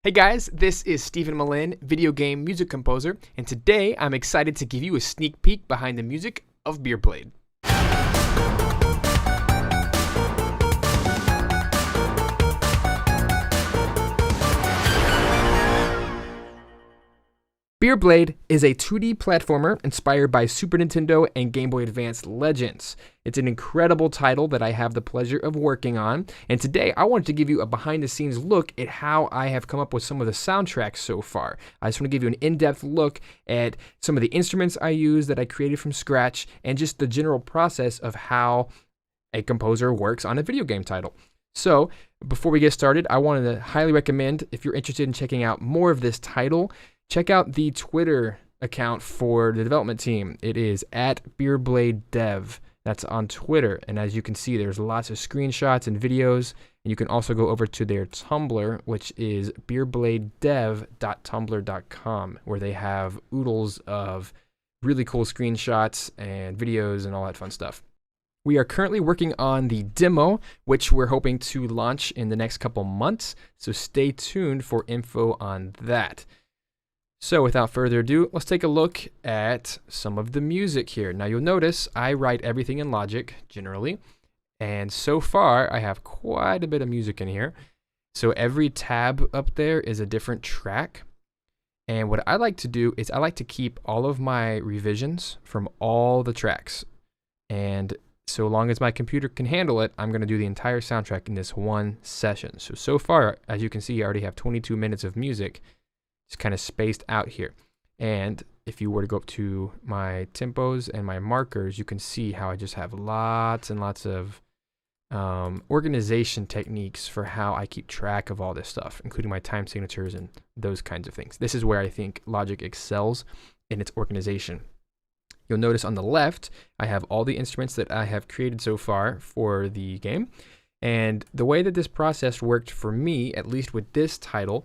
Hey guys, this is Stephen Melin, video game music composer, and today I'm excited to give you a sneak peek behind the music of Beerblade. Beerblade is a 2D platformer inspired by Super Nintendo and Game Boy Advance legends. It's an incredible title that I have the pleasure of working on, and today I wanted to give you a behind-the-scenes look at how I have come up with some of the soundtracks so far. I just want to give you an in-depth look at some of the instruments I use that I created from scratch, and just the general process of how a composer works on a video game title. So, before we get started, I wanted to highly recommend, if you're interested in checking out more of this title, check out the Twitter account for the development team. It is @BeerBladeDev. That's on Twitter. And as you can see, there's lots of screenshots and videos. And you can also go over to their Tumblr, which is beerbladedev.tumblr.com, where they have oodles of really cool screenshots and videos and all that fun stuff. We are currently working on the demo, which we're hoping to launch in the next couple months. So stay tuned for info on that. So without further ado, let's take a look at some of the music here. Now you'll notice I write everything in Logic generally, and so far I have quite a bit of music in here. So every tab up there is a different track. And what I like to do is I like to keep all of my revisions from all the tracks. And so long as my computer can handle it, I'm going to do the entire soundtrack in this one session. So far, as you can see, I already have 22 minutes of music. It's kind of spaced out here. And if you were to go up to my tempos and my markers, you can see how I just have lots and lots of organization techniques for how I keep track of all this stuff, including my time signatures and those kinds of things. This is where I think Logic excels in its organization. You'll notice on the left, I have all the instruments that I have created so far for the game. And the way that this process worked for me, at least with this title,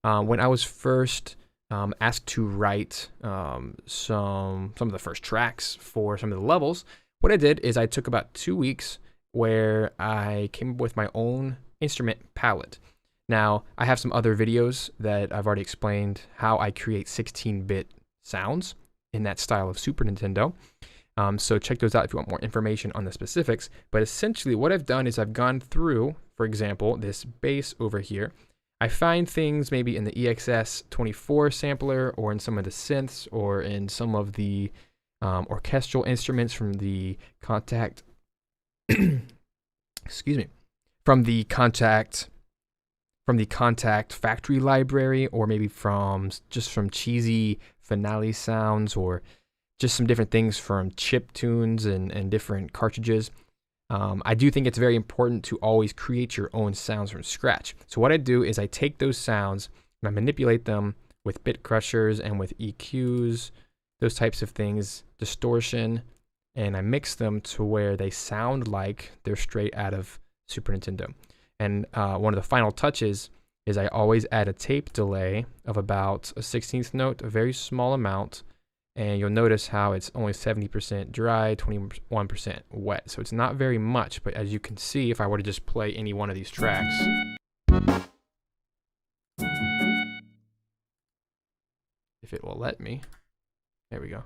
when I was first asked to write some of the first tracks for some of the levels, what I did is I took about 2 weeks where I came up with my own instrument palette. Now, I have some other videos that I've already explained how I create 16-bit sounds in that style of Super Nintendo. So check those out if you want more information on the specifics. But essentially what I've done is I've gone through, for example, this bass over here. I find things maybe in the EXS-24 sampler or in some of the synths or in some of the orchestral instruments from the Contact, excuse me, from the Contact factory library, or maybe from cheesy finale sounds, or just some different things from chip tunes and different cartridges. I do think it's very important to always create your own sounds from scratch. So what I do is I take those sounds and I manipulate them with bit crushers and with EQs, those types of things, distortion, and I mix them to where they sound like they're straight out of Super Nintendo. And one of the final touches is I always add a tape delay of about a 16th note, a very small amount. And you'll notice how it's only 70% dry, 21% wet. So it's not very much, but as you can see, if I were to just play any one of these tracks, if it will let me, there we go.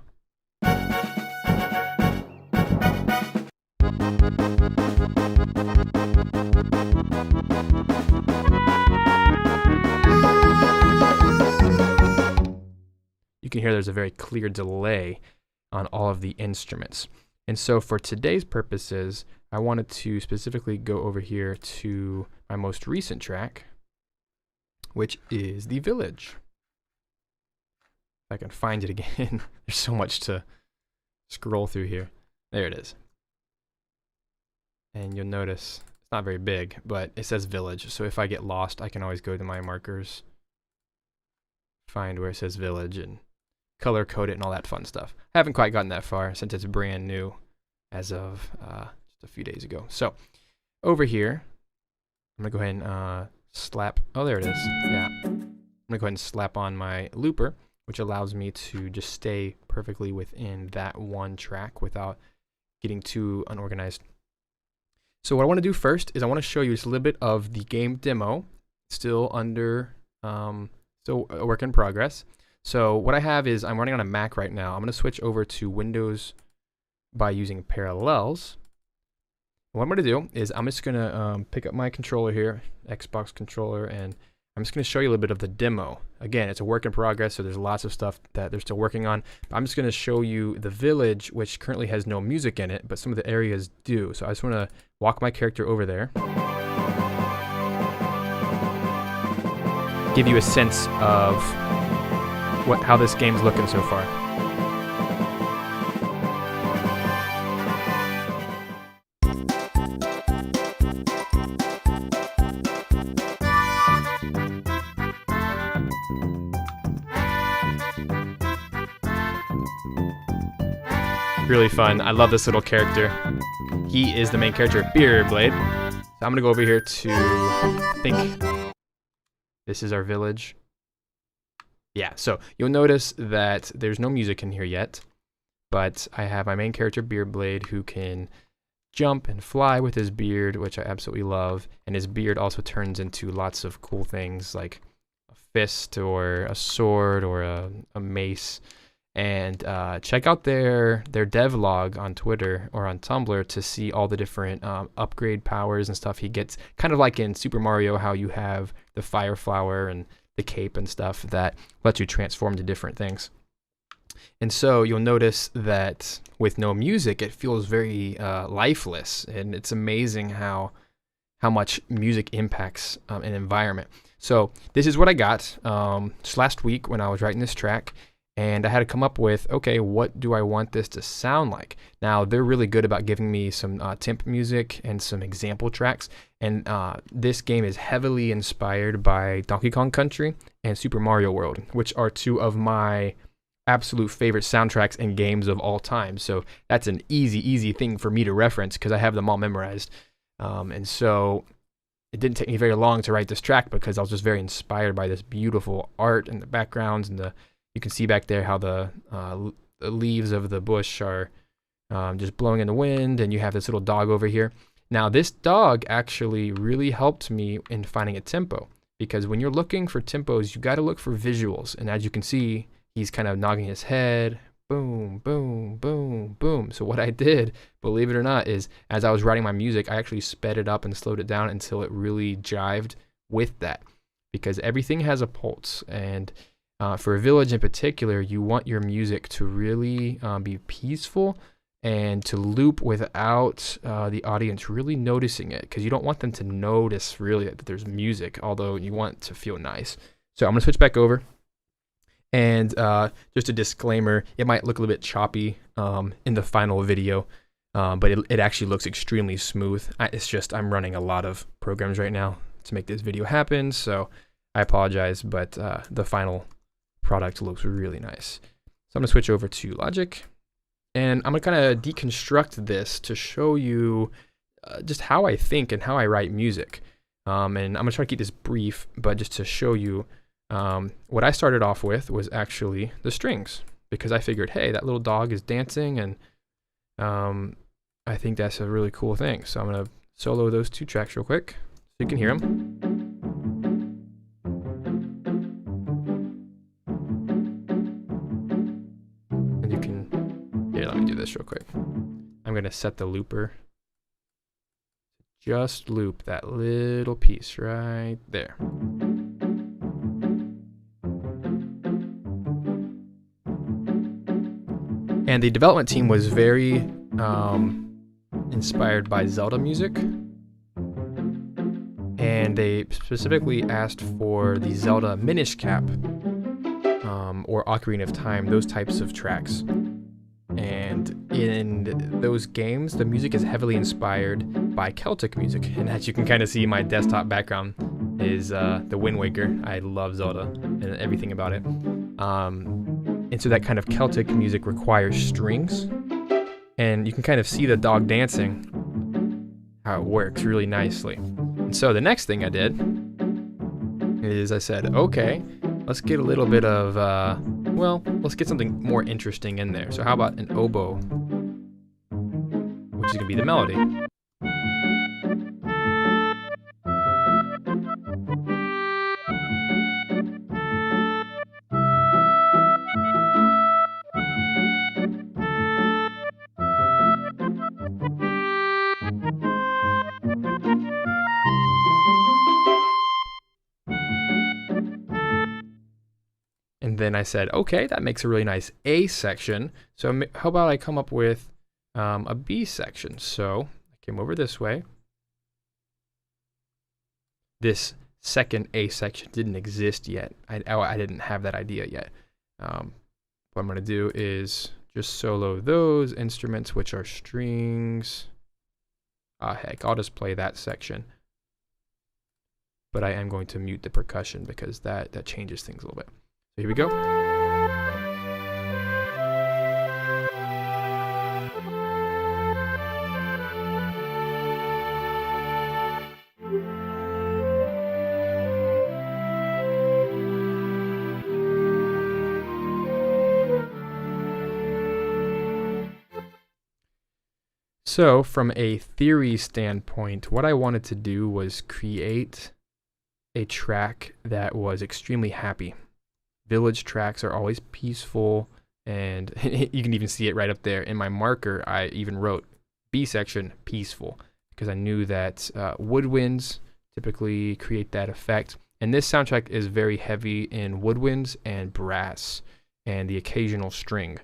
You can hear there's a very clear delay on all of the instruments. And so for today's purposes, I wanted to specifically go over here to my most recent track, which is The Village. If I can find it again, there's so much to scroll through here. There it is. And you'll notice it's not very big, but it says Village. So if I get lost, I can always go to my markers, find where it says Village, and color code it and all that fun stuff. I haven't quite gotten that far since it's brand new as of just a few days ago. So over here, I'm gonna go ahead and slap, oh there it is, yeah. I'm gonna go ahead and slap on my looper, which allows me to just stay perfectly within that one track without getting too unorganized. So what I want to do first is I want to show you just a little bit of the game demo, still under So a work in progress. So what I have is I'm running on a Mac right now. I'm going to switch over to Windows by using Parallels. What I'm going to do is I'm just going to pick up my controller here, Xbox controller, and I'm just going to show you a little bit of the demo. Again, it's a work in progress, so there's lots of stuff that they're still working on. But I'm just going to show you the village, which currently has no music in it, but some of the areas do. So I just want to walk my character over there. Give you a sense of how this game's looking so far. Really fun. I love this little character. He is the main character, Beardblade. So I'm gonna go over here to, I think this is our village. Yeah, so you'll notice that there's no music in here yet, but I have my main character, Beardblade, who can jump and fly with his beard, which I absolutely love. And his beard also turns into lots of cool things like a fist or a sword or a mace. And check out their devlog on Twitter or on Tumblr to see all the different upgrade powers and stuff he gets. Kind of like in Super Mario, how you have the fire flower and the cape and stuff that lets you transform to different things. And so you'll notice that with no music, it feels very lifeless, and it's amazing how much music impacts an environment. So this is what I got just last week when I was writing this track. And I had to come up with, okay, what do I want this to sound like? Now, they're really good about giving me some temp music and some example tracks. And this game is heavily inspired by Donkey Kong Country and Super Mario World, which are two of my absolute favorite soundtracks and games of all time. So that's an easy thing for me to reference because I have them all memorized. And so it didn't take me very long to write this track because I was just very inspired by this beautiful art and the backgrounds and you can see back there how the leaves of the bush are just blowing in the wind, and you have this little dog over here. Now, this dog actually really helped me in finding a tempo, because when you're looking for tempos, you got to look for visuals. And as you can see, he's kind of nodding his head, boom, boom, boom, boom. So what I did, believe it or not, is as I was writing my music, I actually sped it up and slowed it down until it really jived with that, because everything has a pulse. And for a village in particular, you want your music to really be peaceful and to loop without the audience really noticing it, because you don't want them to notice really that there's music, although you want it to feel nice. So I'm going to switch back over. And just a disclaimer, it might look a little bit choppy in the final video, but it actually looks extremely smooth. It's just I'm running a lot of programs right now to make this video happen, so I apologize, but the final product looks really nice. So I'm going to switch over to Logic, and I'm going to kind of deconstruct this to show you just how I think and how I write music. And I'm going to try to keep this brief, but just to show you what I started off with was actually the strings, because I figured, hey, that little dog is dancing, and I think that's a really cool thing. So I'm going to solo those two tracks real quick so you can hear them. Let me do this real quick. I'm going to set the looper. Just loop that little piece right there. And the development team was very inspired by Zelda music. And they specifically asked for the Zelda Minish Cap or Ocarina of Time, those types of tracks. And in those games, the music is heavily inspired by Celtic music. And as you can kind of see, my desktop background is the Wind Waker. I love Zelda and everything about it. And so that kind of Celtic music requires strings. And you can kind of see the dog dancing, how it works really nicely. And so the next thing I did is I said, okay, let's get a little bit of, let's get something more interesting in there. So how about an oboe, which is going to be the melody. And then I said, okay, that makes a really nice A section. So how about I come up with a B section? So I came over this way. This second A section didn't exist yet. I didn't have that idea yet. What I'm going to do is just solo those instruments, which are strings. Heck, I'll just play that section. But I am going to mute the percussion because that changes things a little bit. So here we go. So from a theory standpoint, what I wanted to do was create a track that was extremely happy. Village tracks are always peaceful, and you can even see it right up there. In my marker, I even wrote B section, peaceful, because I knew that woodwinds typically create that effect. And this soundtrack is very heavy in woodwinds and brass and the occasional string.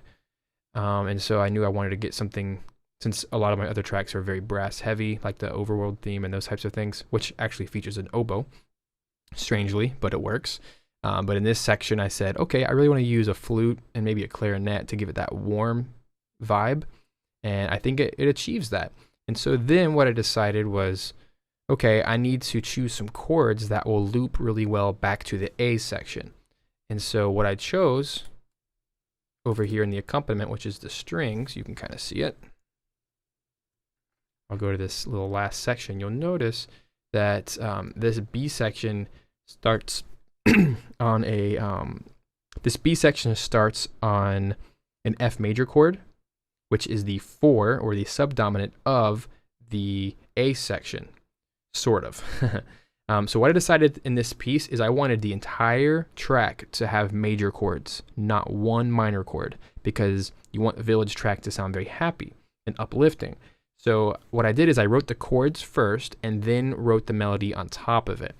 And so I knew I wanted to get something, since a lot of my other tracks are very brass heavy, like the overworld theme and those types of things, which actually features an oboe, strangely, but it works. But in this section, I said, okay, I really want to use a flute and maybe a clarinet to give it that warm vibe. And I think it achieves that. And so then what I decided was, okay, I need to choose some chords that will loop really well back to the A section. And so what I chose over here in the accompaniment, which is the strings, you can kind of see it. I'll go to this little last section. You'll notice that this B section starts on a this B section starts on an F major chord, which is the 4 or the subdominant of the A section, sort of. So what I decided in this piece is I wanted the entire track to have major chords, not one minor chord, because you want the Village track to sound very happy and uplifting. So what I did is I wrote the chords first and then wrote the melody on top of it.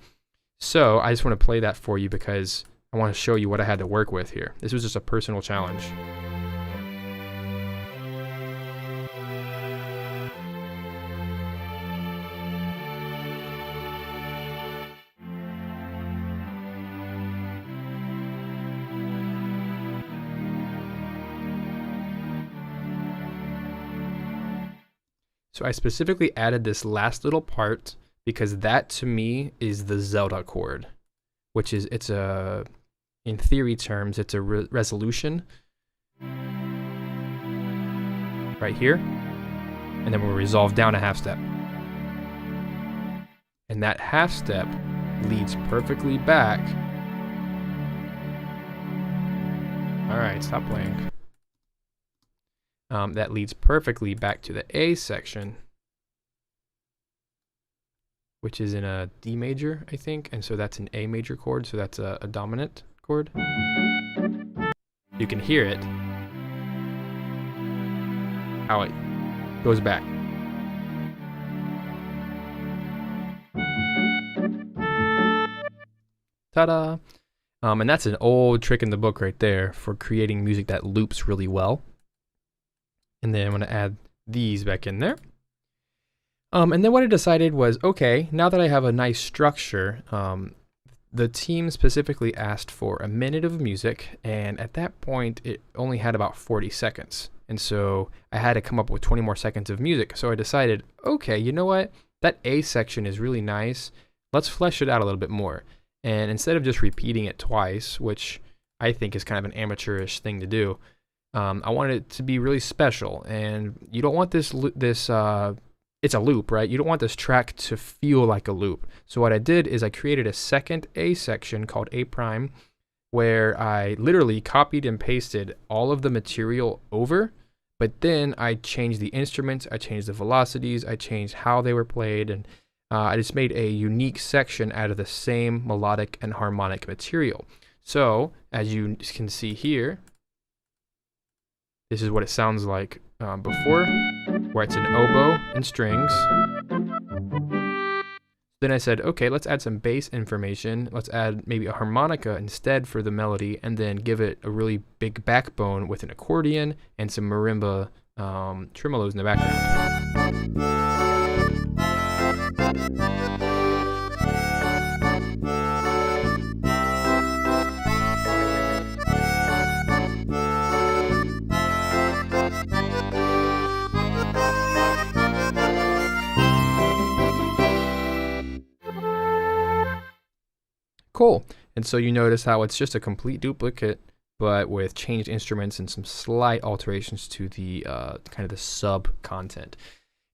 So I just want to play that for you because I want to show you what I had to work with here. This was just a personal challenge. So I specifically added this last little part because that to me is the Zelda chord, which is, in theory terms, it's a resolution right here, and then we'll resolve down a half step. And that half step leads perfectly back. All right, stop playing. That leads perfectly back to the A section, which is in a D major, I think, and so that's an A major chord, so that's a dominant chord. You can hear it, how it goes back. Ta-da! And that's an old trick in the book right there for creating music that loops really well. And then I'm going to add these back in there. And then what I decided was, okay, now that I have a nice structure, the team specifically asked for a minute of music, and at that point, it only had about 40 seconds. And so I had to come up with 20 more seconds of music. So I decided, okay, you know what? That A section is really nice. Let's flesh it out a little bit more. And instead of just repeating it twice, which I think is kind of an amateurish thing to do, I wanted it to be really special, and you don't want this it's a loop, right? You don't want this track to feel like a loop. So what I did is I created a second A section called A prime, where I literally copied and pasted all of the material over, but then I changed the instruments, I changed the velocities, I changed how they were played, and I just made a unique section out of the same melodic and harmonic material. So as you can see here, this is what it sounds like before, where it's an oboe and strings. Then I said, okay, let's add some bass information. Let's add maybe a harmonica instead for the melody, and then give it a really big backbone with an accordion and some marimba tremolos in the background. Cool. And so you notice how it's just a complete duplicate, but with changed instruments and some slight alterations to the kind of the sub content.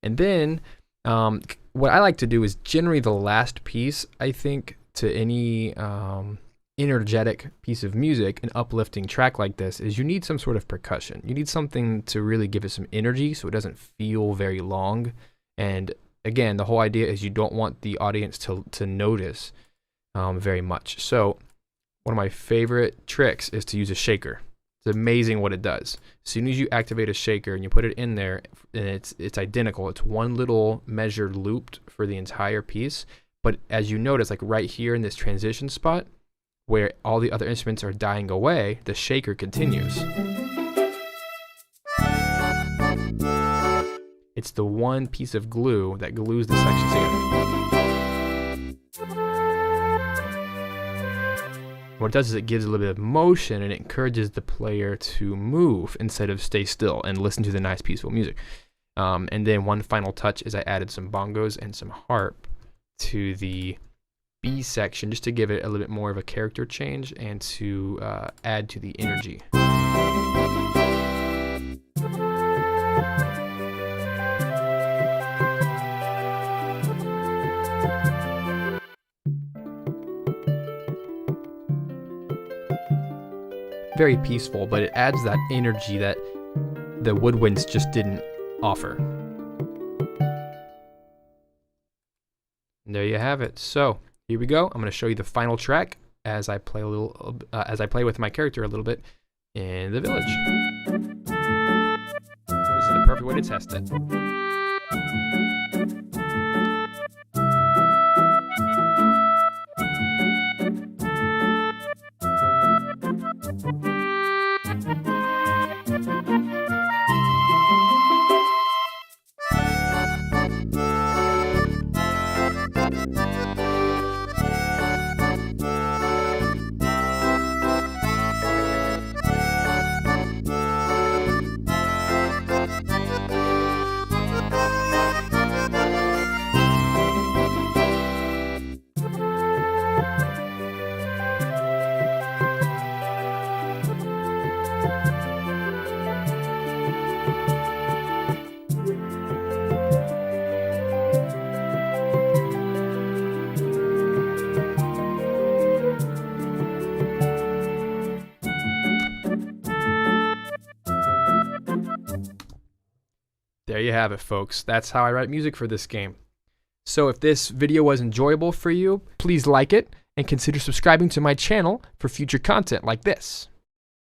And then what I like to do is generally the last piece, I think, to any energetic piece of music, an uplifting track like this, is you need some sort of percussion. You need something to really give it some energy so it doesn't feel very long. And again, the whole idea is you don't want the audience to notice very much. So one of my favorite tricks is to use a shaker. It's amazing what it does. As soon as you activate a shaker and you put it in there, and it's identical. It's one little measured loop for the entire piece. But as you notice, like right here in this transition spot, where all the other instruments are dying away, the shaker continues. It's the one piece of glue that glues the sections together. What it does is it gives a little bit of motion and it encourages the player to move instead of stay still and listen to the nice peaceful music. And then one final touch is I added some bongos and some harp to the B section just to give it a little bit more of a character change and to add to the energy. Very peaceful, but it adds that energy that the woodwinds just didn't offer. And there you have it. So here we go. I'm going to show you the final track as I play with my character a little bit in the village. This is the perfect way to test it. There you have it, folks. That's how I write music for this game. So if this video was enjoyable for you, please like it and consider subscribing to my channel for future content like this.